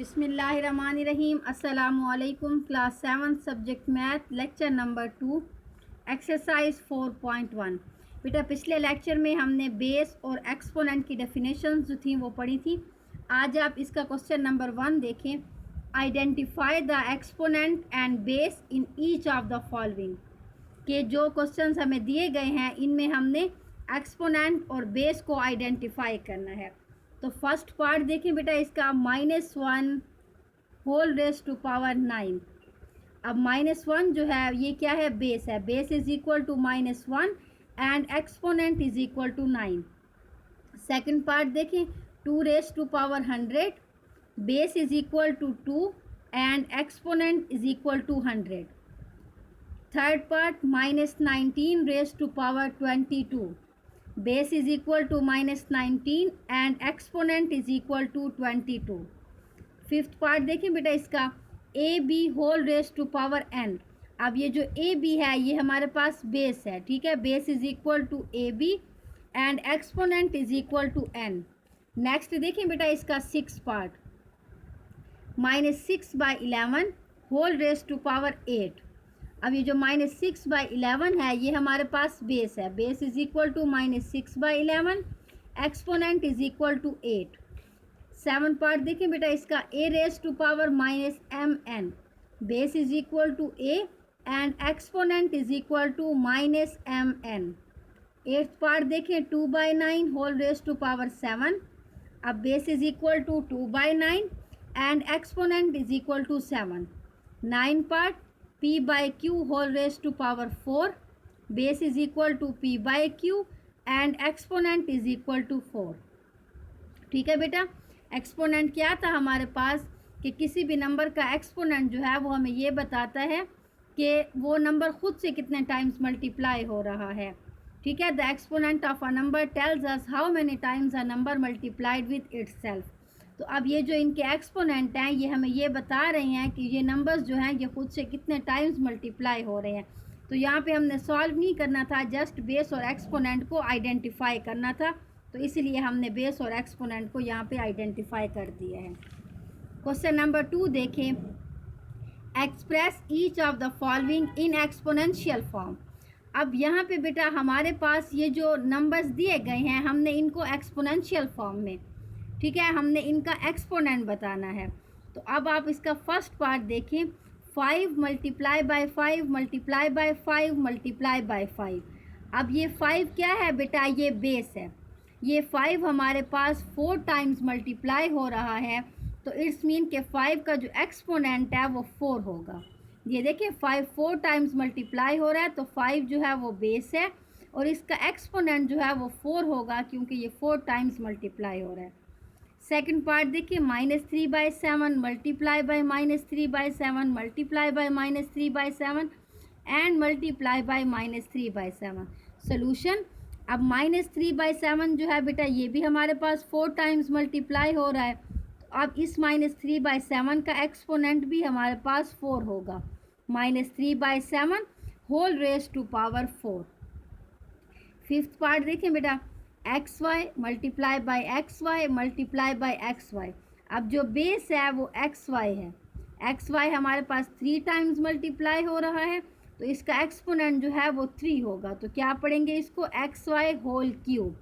बिस्मिल्लाहिर्रहमानिर्रहीम। अस्सलामुअलैकुम। Class 7 subject math lecture number 2 exercise 4.1। बेटा पिछले लेक्चर में हमने बेस और एक्सपोनेंट की डेफिनेशन जो थी वो पढ़ी थी। आज आप इसका क्वेश्चन नंबर 1 देखें। Identify the exponent and base in each of the following. के जो क्वेश्चंस हमें दिए गए हैं इनमें हमने एक्सपोनेंट और बेस को आइडेंटिफाई करना है। तो फर्स्ट पार्ट देखें बेटा इसका -1 होल रेस टू पावर 9। अब -1 जो है ये क्या है, बेस है। Base is equal to -1 and exponent is equal to 9। Second part देखें 2 raise to power 100, base is equal to 2 and exponent is equal to 100। Third part -19 raise to power 22, base is equal to -19 and exponent is equal to 22। Fifth part देखें बेटा इसका a b whole raise to power n। अब ये जो A B है ये हमारे पास बेस है, ठीक है। Base is equal to a b and exponent is equal to n। Next देखें बेटा इसका six part -6/11 whole raise to power 8। अब ये जो -6/11 है ये हमारे पास बेस है। Base is equal to -6/11, exponent is equal to 8। Seven part देखें बेटा इसका a raise to power -mn, base is equal to a and exponent is equal to -mn। Eighth part देखें 2/9 होल रेस टू पावर 7। अब base is equal to 2/9 and exponent is equal to 7। Nine part p/q whole raise to power 4, base is equal to p/q and exponent is equal to 4। ठीक है बेटा, exponent क्या था हमारे पास कि किसी भी नंबर का एक्सपोनेंट जो है वो हमें ये बताता है कि वो नंबर खुद से कितने टाइम्स मल्टीप्लाई हो रहा है। ठीक है, the exponent of a number tells us how many times a number multiplied with itself. तो अब ये जो इनके एक्सपोनेंट हैं ये हमें ये बता रहे हैं कि ये नंबर्स जो हैं ये खुद से कितने टाइम्स मल्टीप्लाई हो रहे हैं। तो यहाँ पे हमने सॉल्व नहीं करना था, जस्ट बेस और एक्सपोनेंट को आइडेंटिफाई करना था। तो इसीलिए हमने बेस और एक्सपोनेंट को यहाँ पे आइडेंटिफाई कर दिया है। क्वेश्चन नंबर 2 देखें। Express each of the following in exponential form. अब यहाँ पे बेटा हमारे पास ये जो नंबर्स दिए गए हैं हमने इनको एक्सपोनेंशियल फॉर्म में, ठीक है, हमने इनका एक्सपोनेंट बताना है। तो अब आप इसका फर्स्ट पार्ट देखें 5 × 5 × 5 × 5। अब ये 5 क्या है बेटा, ये बेस है। ये 5 हमारे पास 4 टाइम्स मल्टीप्लाई हो रहा है, तो इट्स मीन के 5 का जो एक्सपोनेंट है वो 4 होगा। ये देखिए 5 4 टाइम्स मल्टीप्लाई हो रहा है, तो 5 जो है वो बेस है और इसका एक्सपोनेंट जो है वो 4 होगा क्योंकि ये 4 टाइम्स मल्टीप्लाई हो रहा है। सेकंड पार्ट देखिए -3/7 multiply by -3/7 multiply by -3/7 and multiply by -3/7। Solution, अब -3/7 जो है बेटा ये भी हमारे पास 4 टाइम्स मल्टीप्लाई हो रहा है, तो अब इस -3/7 का एक्सपोनेंट भी हमारे पास 4 होगा। -3/7 whole raise to power 4। Fifth part देखें बेटा xy multiply by xy multiply by xy। अब जो बेस है वो xy है, xy हमारे पास 3 टाइम्स मल्टीप्लाई हो रहा है, तो इसका एक्सपोनेंट जो है वो 3 होगा। तो क्या पढ़ेंगे इसको, xy होल क्यूब।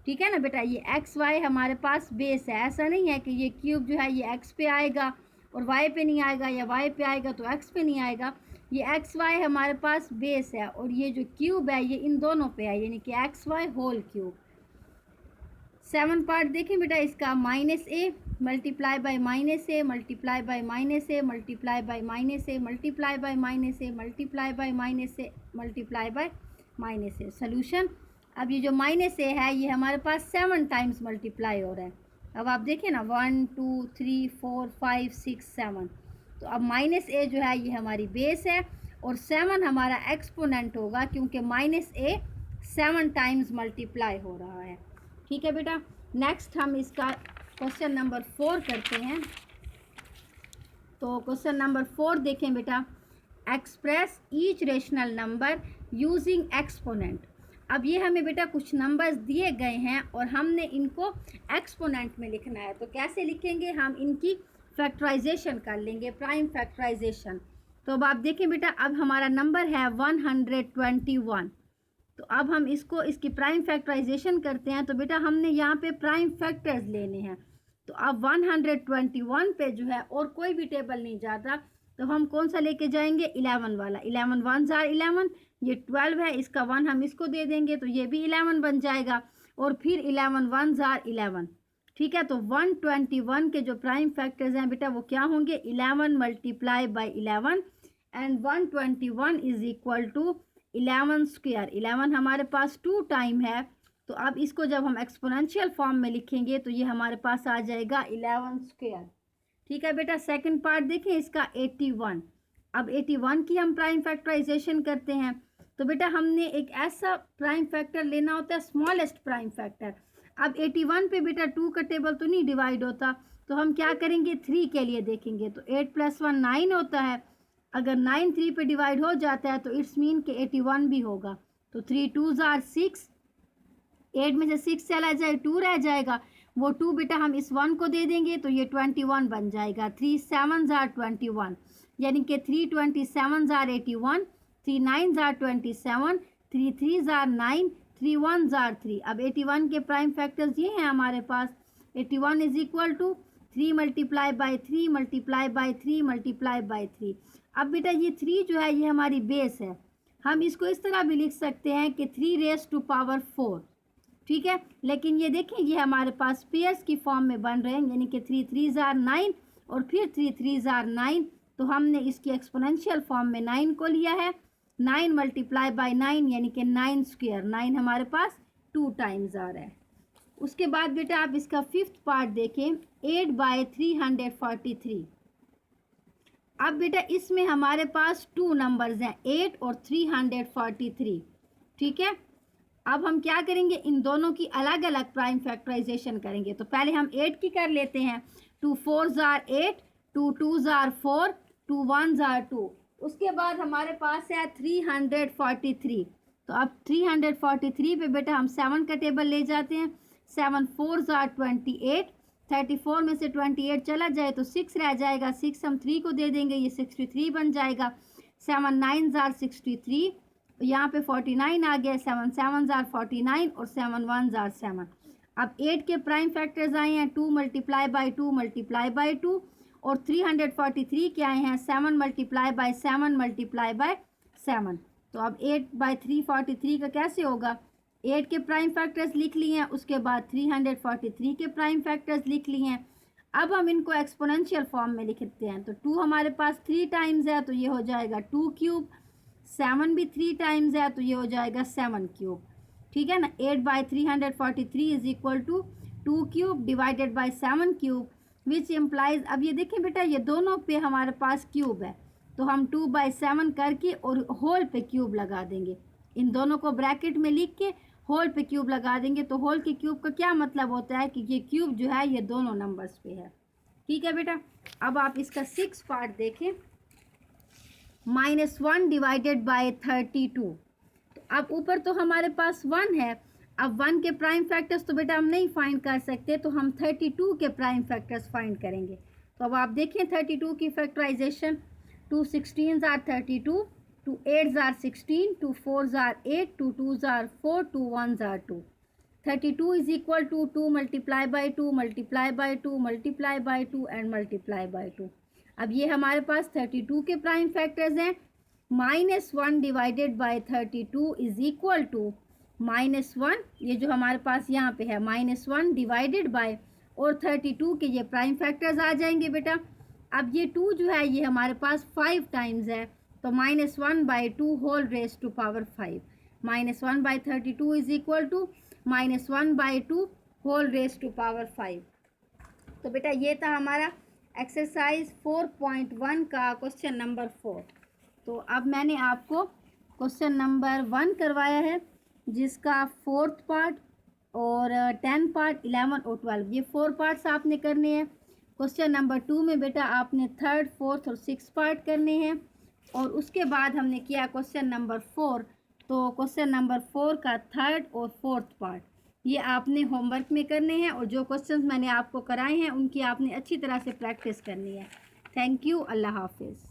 ठीक है ना बेटा, ये xy हमारे पास बेस है, ऐसा नहीं है कि ये क्यूब जो है ये x पे आएगा और y पे नहीं आएगा या y पे आएगा तो x पे नहीं आएगा। ये xy हमारे पास बेस है और ये जो क्यूब है ये इन दोनों पे है, यानी कि xy होल क्यूब। 7 पार्ट देखें बेटा इसका -a multiply by -a multiply by -a multiply by -a multiply by -a multiply by -a multiply by -a। Solution, अब ये जो -a है ये हमारे पास 7 टाइम्स मल्टीप्लाई हो रहा है। अब आप देखें ना 1 2 3 4 5 6 7, तो अब -a जो है ये हमारी बेस है और 7 हमारा एक्सपोनेंट होगा क्योंकि -a 7 टाइम्स मल्टीप्लाई हो रहा है। ठीक है बेटा, नेक्स्ट हम इसका क्वेश्चन नंबर 4 करते हैं। तो क्वेश्चन नंबर 4 देखें बेटा, express each rational number using exponent. अब ये हमें बेटा कुछ नंबर्स दिए गए हैं और हमने इनको एक्सपोनेंट में लिखना है। तो कैसे लिखेंगे, हम इनकी फैक्टराइजेशन कर लेंगे, प्राइम फैक्टराइजेशन। तो अब आप देखें बेटा, अब हमारा नंबर है 121। तो अब हम इसकी प्राइम फैक्टराइजेशन करते हैं। तो बेटा हमने यहाँ पे प्राइम फैक्टर्स लेने हैं। तो अब 121 पे जो है और कोई भी टेबल नहीं जाता, तो हम कौन सा लेके जाएंगे, 11 वाला। 11 1 जार 11, ये 12 है, इसका 1 हम इसको दे देंगे तो ये भी 11 बन जाएगा। और फिर 11 1 जार 11, ठीक है। तो 121 के जो प्राइम फैक्टर्स हैं बेटा वो क्या होंगे, 11 multiply by 11 and 121 is equal to 11 square. 11 हमारे पास 2 टाइम है, तो अब इसको जब हम एक्सपोनेंशियल फॉर्म में लिखेंगे तो ये हमारे पास आ जाएगा 11 स्क्वायर, ठीक है बेटा। सेकंड पार्ट देखें इसका 81। अब 81 की हम प्राइम फैक्टराइजेशन करते हैं। तो बेटा हमने एक ऐसा प्राइम फैक्टर लेना होता है, स्मॉलेस्ट प्राइम फैक्टर। अब 81 पे बेटा 2 का टेबल तो नहीं डिवाइड होता, तो हम क्या करेंगे, 3 के लिए देखेंगे। तो 8 + 1 9 होता है। अगर 9 3 पे डिवाइड हो जाता है तो इट्स मीन कि 81 भी होगा। तो 3 2 जार 6, 8 में से 6 चला जाए 2 रह जाएगा, वो 2 बेटा हम इस 1 को दे देंगे तो ये 21 बन जाएगा। 3 7 जार 21, यानी कि 3 27 जार 81, 3 9 जार 27, 3 3 जार 9, 3 1 जार 3। अब 81 के प्राइम फैक्टर्स ये हैं हमारे पास। 81 is equal to 3 multiply by 3 multiply by 3 multiply by 3। अब बेटा ये 3 जो है ये हमारी बेस है। हम इसको इस तरह भी लिख सकते हैं कि 3 रेज़ टू पावर 4, ठीक है। लेकिन ये देखें ये हमारे पास पेयर्स की फॉर्म में बन रहे हैं, यानी कि 3 3 जार 9 और फिर 3 3 जार 9। तो हमने इसकी एक्सपोनेंशियल फॉर्म में 9 को लिया है। 9 मल्टीप्लाई बाई 9 यानी कि 9 स्क्वायर। 9 हमारे पास 2 टाइम्स आ रहा है। उसके बाद बेटा आप इसका 5th पार्ट देखें, 8/343। अब बेटा इसमें हमारे पास 2 नंबर्स हैं, 8 और 343, ठीक है। अब हम क्या करेंगे, इन दोनों की अलग अलग प्राइम फैक्टराइजेशन करेंगे। तो पहले हम 8 की कर लेते हैं। 2 4 जार 8, 2 2 जार 4, 2 1 जार 2। उसके बाद हमारे पास है 343। तो अब 343 पे बेटा हम 7 का टेबल ले जाते हैं। 7 4 जार 28, 34 में से 28 चला जाए तो 6 रह जाएगा। 6 हम 3 को दे देंगे, ये 63 बन जाएगा। 7 9 जार 63, यहाँ पे 49 आ गया। 7 7 जार 49 और 7 1 जार 7। अब 8 के प्राइम फैक्टर्स आए हैं 2 मल्टीप्लाई बाई 2 मल्टीप्लाई बाई 2, और 343 के आए हैं 7 मल्टीप्लाई बाई 7 मल्टीप्लाई बाई 7। तो अब 8/343 का कैसे होगा, 8 के प्राइम फैक्टर्स लिख लिए हैं, उसके बाद 343 के प्राइम फैक्टर्स लिख लिए हैं। अब हम इनको एक्सपोनेंशियल फॉर्म में लिखते हैं। तो 2 हमारे पास 3 टाइम्स है तो ये हो जाएगा 2 क्यूब। 7 भी 3 टाइम्स है तो ये हो जाएगा 7 क्यूब, ठीक है ना। 8/343 is equal to 2 cube divided by 7 cube, which implies. अब ये देखें बेटा ये दोनों पे हमारे पास क्यूब है, तो हम 2/7 करके और होल पे क्यूब लगा देंगे। इन दोनों को ब्रैकेट में लिख के होल पे क्यूब लगा देंगे। तो होल के क्यूब का क्या मतलब होता है कि ये क्यूब जो है ये दोनों नंबर्स पे है, ठीक है बेटा। अब आप इसका 6 पार्ट देखें, -1 डिवाइडेड बाय 32। तो अब ऊपर तो हमारे पास 1 है। अब 1 के प्राइम फैक्टर्स तो बेटा हम नहीं फाइंड कर सकते, तो हम 32 के प्राइम फैक्टर्स फाइंड करेंगे। तो अब आप देखें 32 की फैक्टराइजेशन। 2 16 जार 32, 2 8 जार 16, 2 4 जार 8, 2 2 जार 4, 2 1 जार 2। 32 is equal to 2 multiply by 2 multiply by 2 multiply by 2 and multiply by 2। अब ये हमारे पास 32 के प्राइम फैक्टर्स हैं। -1 divided by 32 is equal to -1, ये जो हमारे पास यहाँ पे है -1 डिवाइडेड बाय, और 32 के ये प्राइम फैक्टर्स आ जाएंगे बेटा। अब ये 2 जो है ये हमारे पास 5 टाइम्स है, तो -1/2 whole raise to power 5। -1/32 is equal to -1/2 whole raise to power 5। तो बेटा ये था हमारा एक्सरसाइज 4.1 का क्वेश्चन नंबर 4। तो अब मैंने आपको क्वेश्चन नंबर 1 करवाया है, जिसका 4th पार्ट और 10 पार्ट 11 और 12 ये 4 पार्ट्स आपने करने हैं। क्वेश्चन नंबर 2 में बेटा आपने 3rd 4th और 6th पार्ट करने हैं, और उसके बाद हमने किया क्वेश्चन नंबर 4। तो क्वेश्चन नंबर 4 का 3rd और 4th पार्ट। ये आपने होमवर्क में करने हैं और जो क्वेश्चंस मैंने आपको कराए हैं उनकी आपने अच्छी तरह से प्रैक्टिस करनी है। Thank you. अल्लाह हाफिज़।